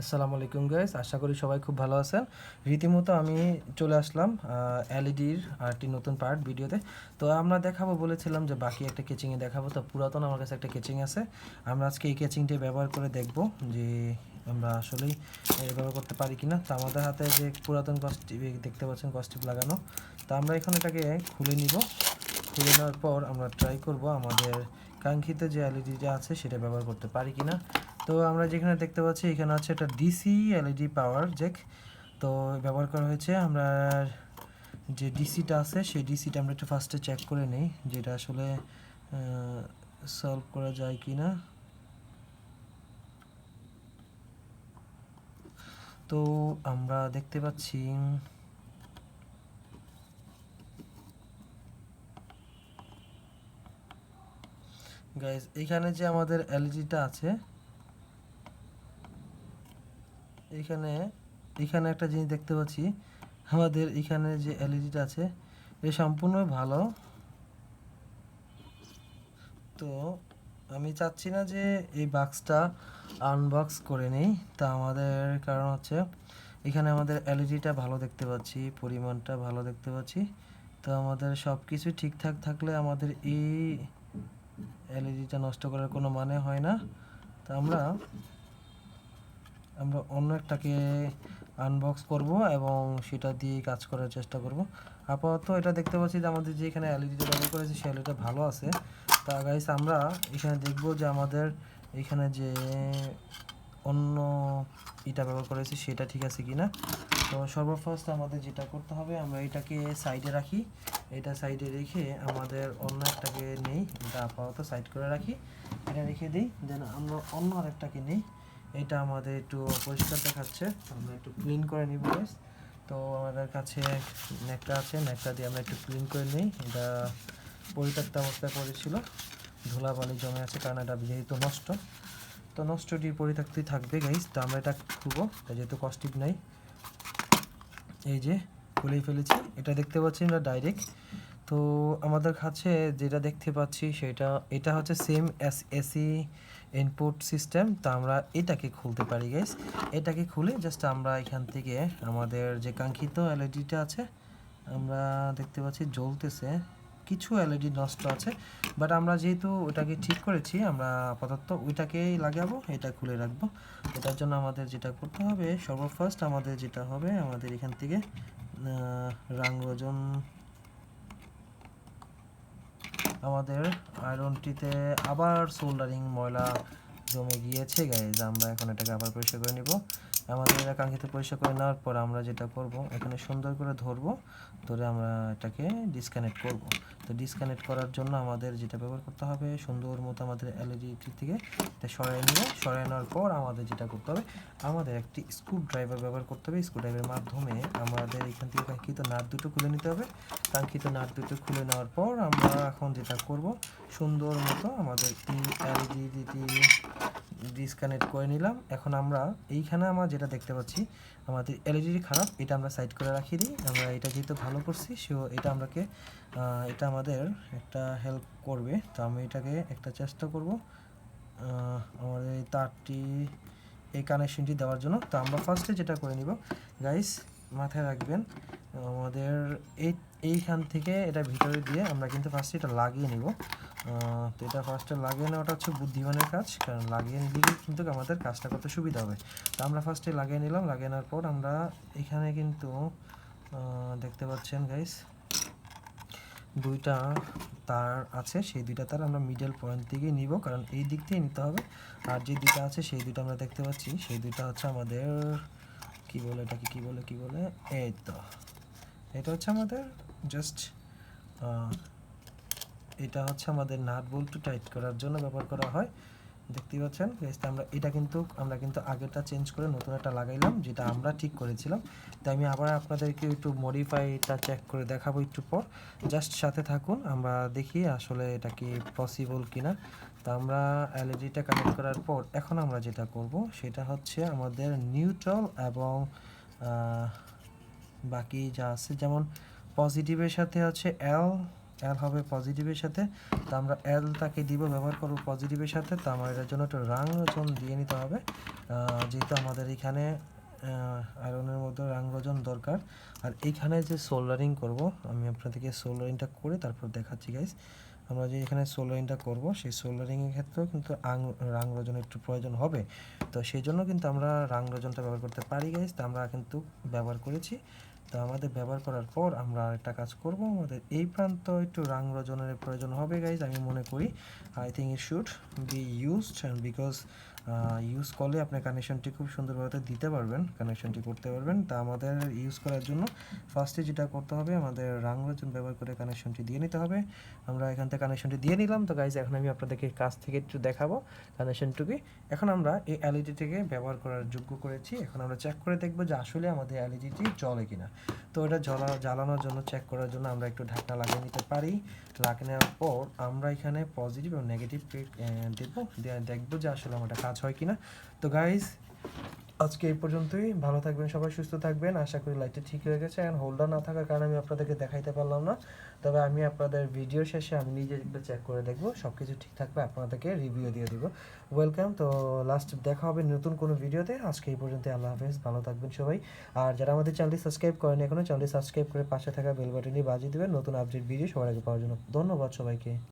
আসসালামু আলাইকুম গাইস, আশা করি সবাই খুব ভালো আছেন। রীতিমতো আমি চলে আসলাম এলইডির আরটি নতুন পার্ট ভিডিওতে। তো আমরা দেখাবো বলেছিলাম যে বাকি একটা কেচিংয়ে দেখাবো, তো পুরাতন আমার কাছে একটা কেচিং আছে। আমরা আজকে এই কেচিংটি ব্যবহার করে দেখব যে আমরা আসলেই ব্যবহার করতে পারি কিনা। তো আমাদের হাতে যে পুরাতন কস্টিপ দেখতে পাচ্ছেন, কস্টিপ লাগানো। তো আমরা এখন এটাকে খুলে নিব। খুলে নেওয়ার পর আমরা ট্রাই করব আমাদের কাঙ্ক্ষিত যে এলইডিটা আছে সেটা ব্যবহার করতে পারি কিনা। তো আমরা যেখানে দেখতে পাচ্ছি এখানে আছে একটা ডিসি এলইডি পাওয়ার জ্যাক। তো ব্যবহার করা হয়েছে। আমরা যে ডিসিটা আছে সেই ডিসিটা আমরা একটু ফার্স্টে চেক করে নেই যেটা আসলে সলভ করা যায় কি না। তো আমরা দেখতে পাচ্ছি গাইস, এখানে যে আমাদের এলইডিটা আছে এখানে এখানে একটা জিনিস দেখতে পাচ্ছি। আমাদের এখানে যে এলইডিটা আছে এ সম্পূর্ণ ভালো। তো আমি চাচ্ছি না যে এই বাক্সটা আনবক্স করে নেই। তা আমাদের কারণ হচ্ছে এখানে আমাদের এলইডিটা ভালো দেখতে পাচ্ছি, পরিমাণটা ভালো দেখতে পাচ্ছি। তো আমাদের সব কিছু ঠিকঠাক থাকলে আমাদের এই এলইডিটা নষ্ট করার কোনো মানে হয় না। তো আমরা অন্য একটাকে আনবক্স করব এবং সেটা দিয়ে কাজ করার চেষ্টা করব। আপাতত এটা দেখতে পাচ্ছি যে আমাদের যে এখানে এলইডিটা ব্যবহার করেছি সেই এলইডিটা ভালো আছে। তা গাইস, আমরা এখানে দেখব যে আমাদের এখানে যে অন্য এটা ব্যবহার করেছি সেটা ঠিক আছে কিনা। তো সর্বফার্স্ট আমাদের যেটা করতে হবে, আমরা এটাকে সাইডে রাখি। এটা সাইডে রেখে আমাদের অন্য একটাকে নেই, এটা আপাতত সাইড করে রাখি, এটা রেখে দিই। দেন আমরা অন্য আরেকটাকে নিই। এটা আমাদের একটু পরিষ্কার দেখাচ্ছে, আমরা একটু ক্লিন করে নিব গাইস। তো আমাদের কাছে ন্যাকড়া আছে, ন্যাকড়া দিয়ে আমরা একটু ক্লিন করে নিই। এটা পরিত্যক্ত অবস্থায় পড়েছিল, ধুলাবালি জমে আছে কারণ এটা যেহেতু নষ্ট। তো নষ্টটি পরিত্যক্তই থাকবে গাইস। তো আমরা এটা খুলবো, যেহেতু কস্টিপ নাই। এই যে খুলেই ফেলেছি, এটা দেখতে পাচ্ছি আমরা ডাইরেক্ট। তো আমাদের কাছে যেটা দেখতে পাচ্ছি সেটা এটা হচ্ছে সেম এসি ইনপুট সিস্টেম। তো আমরা এটাকে খুলতে পারি গাইস। এটাকে খুলে জাস্ট আমরা এখান থেকে আমাদের যে কাঙ্ক্ষিত এলইডিটা আছে, আমরা দেখতে পাচ্ছি জ্বলতেছে। কিছু এলইডি নষ্ট আছে, বাট আমরা যেহেতু ওটাকে ঠিক করেছি আমরা আপাতত ওইটাকেই লাগাবো, এটা খুলে রাখবো। এটার জন্য আমাদের যেটা করতে হবে, সর্বফার্স্ট আমাদের যেটা হবে, আমাদের এখান থেকে রাংরোজন আমাদের আয়রনটিতে আবার সোল্ডারিং ময়লা জমে গিয়েছে গাইজ। আমরা এখন এটাকে আবার পরিষ্কার করে নিব। আমাদের কাঙ্ক্ষিত পরিষ্কার করে নেওয়ার পর আমরা যেটা করব, এখানে সুন্দর করে ধরবো, ধরে আমরা এটাকে ডিসকানেক্ট করব। তো ডিসকানেক্ট করার জন্য আমাদের যেটা ব্যবহার করতে হবে, সুন্দর মতো আমাদের এলইডিটি থেকে এটা সরাই নিয়ে, সরাই নেওয়ার পর আমাদের যেটা করতে হবে, আমাদের একটি স্ক্রু ড্রাইভার ব্যবহার করতে হবে। স্ক্রু ড্রাইভারের মাধ্যমে আমাদের এখান থেকে কাঙ্ক্ষিত নাট দুটো খুলে নিতে হবে। কাঙ্ক্ষিত নাট দুটো খুলে নেওয়ার পর আমরা এখন যেটা করব, সুন্দর মতো আমাদের এই এলইডিটি ডিসকানেক্ট করে নিলাম। এখন আমরা এইখানে আমরা যেটা দেখতে পাচ্ছি আমাদের এলইডি খারাপ, এটা আমরা সাইড করে রাখি দিই। আমরা এটা যেহেতু ভালো করছি সো এটা আমরাকে এটা আমাদের একটা হেল্প করবে। তো আমি এটাকে একটা চেষ্টা করব আমাদের এই তারটি এই কানেকশনটি দেওয়ার জন্য। তো আমরা ফার্স্টে যেটা করে নিব গাইস, মাথায় রাখবেন আমাদের এইখান থেকে এটা ভিতরে দিয়ে আমরা কিন্তু ফার্স্টে এটা লাগিয়ে নিব। তো এটা ফার্স্টে লাগিয়ে নেওয়াটা হচ্ছে বুদ্ধিমানের কাজ, কারণ লাগিয়ে নিলে কিন্তু আমাদের কাজটা করতে সুবিধা হবে। তো আমরা ফার্স্টে লাগিয়ে নিলাম। লাগিয়ে নেওয়ার পর আমরা এখানে কিন্তু দেখতে পাচ্ছেন গাইস দুইটা তার আছে, সেই দুইটা তার আমরা মিডল পয়েন্ট থেকে নিব, কারণ এই দিক থেকে নিতে হবে। আর যে দুইটা আছে সেই দুইটা আমরা দেখতে পাচ্ছি, সেই দুইটা হচ্ছে আমাদের কি বলে, এটাকে কি বলে, এই তো এটা হচ্ছে আমাদের জাস্ট এটা হচ্ছে আমাদের নাট বল্টু টাইট করার জন্য ব্যবহার করা হয়। দেখতেই পাচ্ছেন গাইস, আমরা কিন্তু আগেরটা চেঞ্জ করে নতুন একটা লাগাইলাম, যেটা আমরা ঠিক করেছিলাম। তাই আমি আবার আপনাদেরকে একটু মডিফাইটা চেক করে দেখাবো একটু পর। জাস্ট সাথে থাকুন, আমরা দেখি আসলে এটা কি পসিবল কিনা। তা আমরা এলইডিটা কানেক্ট করার পর এখন আমরা যেটা করব সেটা হচ্ছে আমাদের নিউট্রাল এবং বাকি যা আছে, যেমন পজিটিভের সাথে হচ্ছে এল, এল হবে পজিটিভের সাথে, তো আমরা এলটাকে দিব, ব্যবহার করব পজিটিভের সাথে। তো আমার এটার জন্য একটু রাংরোজন দিয়ে নিতে হবে, যেহেতু আমাদের এখানে আয়রনের মধ্যে রাংরোজন দরকার। আর এইখানে যে সোল্ডারিং করব, আমি আপনাদেরকে সোল্ডারিংটা করে তারপর দেখাচ্ছি গাইস। আমরা যে এখানে সোল্ডারিংটা করব, সেই সোল্ডারিংয়ের ক্ষেত্রেও কিন্তু রাংরোজনের একটু প্রয়োজন হবে। তো সেই জন্য কিন্তু আমরা রাংরোজনটা ব্যবহার করতে পারি গাইস। তো আমরা কিন্তু ব্যবহার করেছি। তো আমাদের ব্যবহার করার পর আমরা আরেকটা কাজ করব, আমাদের এই প্রান্ত একটু রাংরোজনের প্রয়োজন হবে গাইস, আমি মনে করি। I think it should be used, because use করলে আপনার কানেকশনটি খুব সুন্দরভাবে দিতে পারবেন, কানেকশনটি করতে পারবেন। তা আমাদের ইউজ করার জন্য ফার্স্টে যেটা করতে হবে, আমাদের রাংরোজন ব্যবহার করে কানেকশনটি দিয়ে নিতে হবে। আমরা এখান থেকে কানেকশনটি দিয়ে নিলাম। তো গাইজ এখন আমি আপনাদেরকে কাছ থেকে একটু দেখাবো কানেকশনটুকু। এখন আমরা এই এলইডিটিকে ব্যবহার করার যোগ্য করেছি। এখন আমরা চেক করে দেখবো যে আসলে আমাদের এলইডিটি জ্বলে কিনা। তো এটা জ্বালানোর জন্য, চেক করার জন্য আমরা একটু ঢাকনা লাগিয়ে নিতে পারি। লাগিয়ে নেওয়ার পর আমরা এখানে পজিটিভ এবং নেগেটিভ দেবো, দেখবো যে আসলে আমাদের কাজ হয় কিনা। তো গাইজ আজকে এই পর্যন্তই। ভালো থাকবেন সবাই, সুস্থ থাকবেন। আশা করি লাইটটা ঠিক হয়ে গেছে। এখন হোল্ডার না থাকার কারণে আমি আপনাদেরকে দেখাইতে পারলাম না, তবে আমি আপনাদের ভিডিও শেষে আমি নিজে একটু চেক করে দেখবো, সব কিছু ঠিক থাকলে আপনাদেরকে রিভিউ দিয়ে দিব। ওয়েলকাম। তো লাস্ট দেখা হবে নতুন কোনো ভিডিওতে। আজকে এই পর্যন্ত, আল্লাহ হাফেজ, ভালো থাকবেন সবাই। আর যারা আমাদের চ্যানেলটি সাবস্ক্রাইব করেন এখনো, চ্যানেলটি সাবস্ক্রাইব করে পাশে থাকা বেল বাটনটি বাজিয়ে দেবেন নতুন আপডেট ভিডিও সবার আগে পাওয়ার জন্য। ধন্যবাদ সবাইকে।